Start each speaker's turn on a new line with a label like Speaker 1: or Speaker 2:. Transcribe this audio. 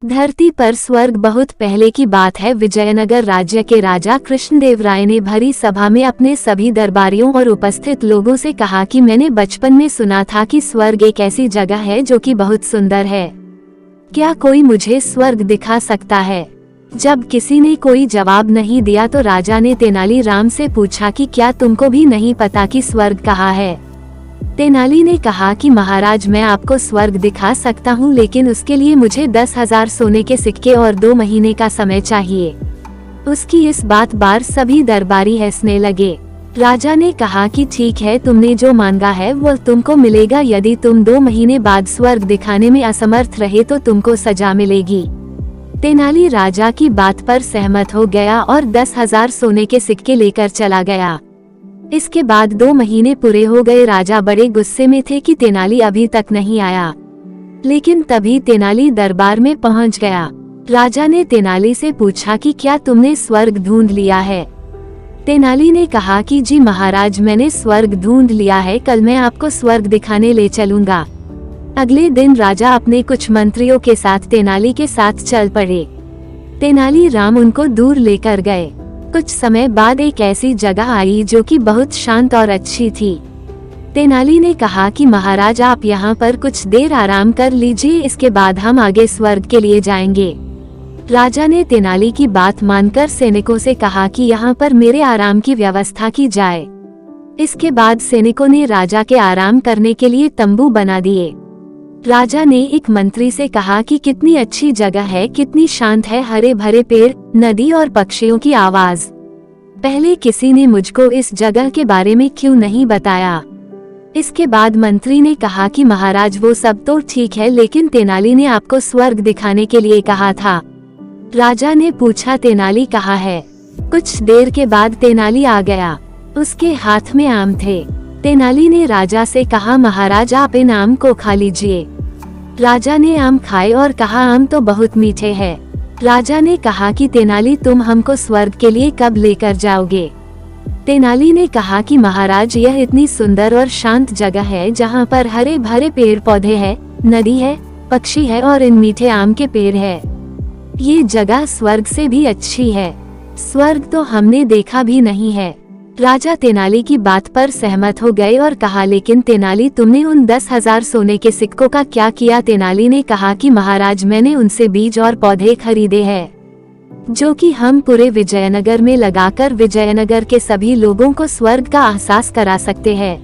Speaker 1: धरती पर स्वर्ग बहुत पहले की बात है। विजयनगर राज्य के राजा कृष्णदेव राय ने भरी सभा में अपने सभी दरबारियों और उपस्थित लोगों से कहा कि मैंने बचपन में सुना था कि स्वर्ग एक ऐसी जगह है जो कि बहुत सुंदर है। क्या कोई मुझे स्वर्ग दिखा सकता है? जब किसी ने कोई जवाब नहीं दिया तो राजा ने तेनालीराम से पूछा कि क्या तुमको भी नहीं पता कि स्वर्ग कहाँ है? तेनाली ने कहा कि महाराज, मैं आपको स्वर्ग दिखा सकता हूँ, लेकिन उसके लिए मुझे 10,000 सोने के सिक्के और 2 महीने का समय चाहिए। उसकी इस बात पर सभी दरबारी हंसने लगे। राजा ने कहा कि ठीक है, तुमने जो मांगा है वो तुमको मिलेगा। यदि तुम 2 महीने बाद स्वर्ग दिखाने में असमर्थ रहे तो तुमको सजा मिलेगी। तेनाली राजा की बात पर सहमत हो गया और 10,000 सोने के सिक्के लेकर चला गया। इसके बाद 2 महीने पूरे हो गए। राजा बड़े गुस्से में थे कि तेनाली अभी तक नहीं आया, लेकिन तभी तेनाली दरबार में पहुंच गया। राजा ने तेनाली से पूछा कि क्या तुमने स्वर्ग ढूंढ लिया है? तेनाली ने कहा कि जी महाराज, मैंने स्वर्ग ढूंढ लिया है, कल मैं आपको स्वर्ग दिखाने ले चलूंगा। अगले दिन राजा अपने कुछ मंत्रियों के साथ तेनाली के साथ चल पड़े। तेनालीराम उनको दूर लेकर गए। कुछ समय बाद एक ऐसी जगह आई जो कि बहुत शांत और अच्छी थी। तेनाली ने कहा कि महाराज, आप यहाँ पर कुछ देर आराम कर लीजिए, इसके बाद हम आगे स्वर्ग के लिए जाएंगे। राजा ने तेनाली की बात मानकर सैनिकों से कहा कि यहाँ पर मेरे आराम की व्यवस्था की जाए। इसके बाद सैनिकों ने राजा के आराम करने के लिए तंबू बना दिए। राजा ने एक मंत्री से कहा कि कितनी अच्छी जगह है, कितनी शांत है, हरे भरे पेड़, नदी और पक्षियों की आवाज। पहले किसी ने मुझको इस जगह के बारे में क्यों नहीं बताया? इसके बाद मंत्री ने कहा कि महाराज, वो सब तो ठीक है, लेकिन तेनाली ने आपको स्वर्ग दिखाने के लिए कहा था। राजा ने पूछा, तेनाली कहाँ है? कुछ देर के बाद तेनाली आ गया। उसके हाथ में आम थे। तेनाली ने राजा से कहा, महाराज, आप इन आम को खा लीजिए। राजा ने आम खाए और कहा, आम तो बहुत मीठे हैं। राजा ने कहा कि तेनाली, तुम हमको स्वर्ग के लिए कब लेकर जाओगे? तेनाली ने कहा कि महाराज, यह इतनी सुंदर और शांत जगह है जहाँ पर हरे भरे पेड़ पौधे हैं, नदी है, पक्षी है और इन मीठे आम के पेड़ है। ये जगह स्वर्ग से भी अच्छी है। स्वर्ग तो हमने देखा भी नहीं है। राजा तेनाली की बात पर सहमत हो गए और कहा, लेकिन तेनाली, तुमने उन 10,000 सोने के सिक्कों का क्या किया? तेनाली ने कहा कि महाराज, मैंने उनसे बीज और पौधे खरीदे हैं जो कि हम पूरे विजयनगर में लगाकर विजयनगर के सभी लोगों को स्वर्ग का एहसास करा सकते हैं।